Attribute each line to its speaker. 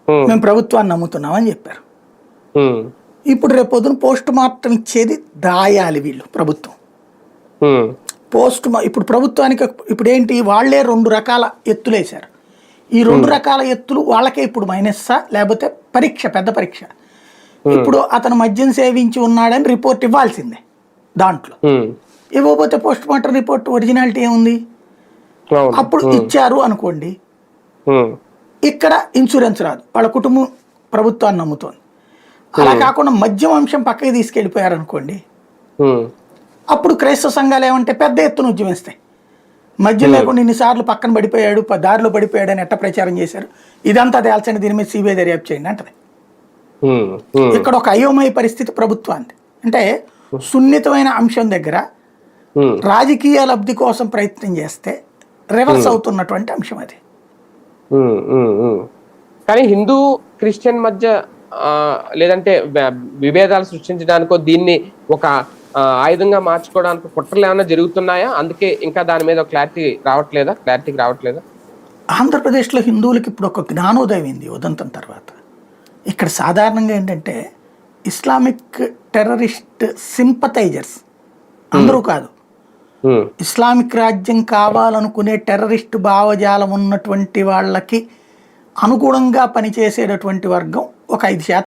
Speaker 1: మేము ప్రభుత్వాన్ని నమ్ముతున్నామని చెప్పారు.
Speaker 2: ఉమ్,
Speaker 1: ఇప్పుడు రేపు పొద్దున పోస్ట్ మార్టం ఇచ్చేది దాయాలి వీళ్ళు ప్రభుత్వం.
Speaker 2: ఉమ్,
Speaker 1: ఇప్పుడు ప్రభుత్వానికి ఇప్పుడు ఏంటి, వాళ్లే 2 రకాల ఎత్తులు వేశారు. ఈ 2 రకాల ఎత్తులు వాళ్ళకే ఇప్పుడు మైనస్సా లేకపోతే పరీక్ష, పెద్ద పరీక్ష. ఇప్పుడు అతను మద్యం సేవించి ఉన్నాడని రిపోర్ట్ ఇవ్వాల్సిందే. దాంట్లో
Speaker 2: ఉమ్,
Speaker 1: ఇవ్వకపోతే పోస్ట్ మార్టం రిపోర్ట్ ఒరిజినాలిటీ ఏముంది?
Speaker 2: అవును.
Speaker 1: అప్పుడు ఇచ్చారు అనుకోండి,
Speaker 2: ఉమ్,
Speaker 1: ఇక్కడ ఇన్సూరెన్స్ రాదు, వాళ్ళ కుటుంబం ప్రభుత్వాన్ని నమ్ముతోంది. అలా కాకుండా మద్యం అంశం పక్కకి తీసుకెళ్ళిపోయారు అనుకోండి,
Speaker 2: ఉమ్,
Speaker 1: అప్పుడు క్రైస్తవ సంఘాలు ఏమంటే పెద్ద ఎత్తున ఉద్యమిస్తాయి. మద్యం లేకుండా ఇన్నిసార్లు పక్కన పడిపోయాడు, దారిలో పడిపోయాడు అని ఎట్ట ప్రచారం చేశారు, ఇదంతా తేల్చండి, దీని మీద సిబిఐ దర్యాప్తు చేయండి అంటది.
Speaker 2: ఉమ్, ఉమ్,
Speaker 1: ఇక్కడ ఒక అయోమయ పరిస్థితి ప్రభుత్వానికి. అంటే సున్నితమైన అంశం దగ్గర
Speaker 2: ఉమ్,
Speaker 1: రాజకీయ లబ్ధి కోసం ప్రయత్నం చేస్తే రివర్స్ అవుతున్నటువంటి అంశం అది.
Speaker 2: ఉమ్, ఉమ్, ఉమ్. కానీ హిందూ క్రిస్టియన్ మధ్య లేదంటే విభేదాలు సృష్టించడానికో దీన్ని ఒక ఆయుధంగా మార్చుకోవడానికి కుట్రలు ఏమైనా జరుగుతున్నాయా? అందుకే ఇంకా దాని మీద క్లారిటీకి రావట్లేదా?
Speaker 1: ఆంధ్రప్రదేశ్లో హిందువులకి ఇప్పుడు ఒక జ్ఞానోదయం అయింది ఉదంతం తర్వాత. ఇక్కడ సాధారణంగా ఏంటంటే ఇస్లామిక్ టెర్రరిస్ట్ సింపథైజర్స్ అందరూ కాదు,
Speaker 2: ఉమ్,
Speaker 1: ఇస్లామిక్ రాజ్యం కావాలనుకునే టెర్రరిస్ట్ భావజాలం ఉన్నటువంటి వాళ్ళకి అనుగుణంగా పనిచేసేటటువంటి వర్గం ఒక 5%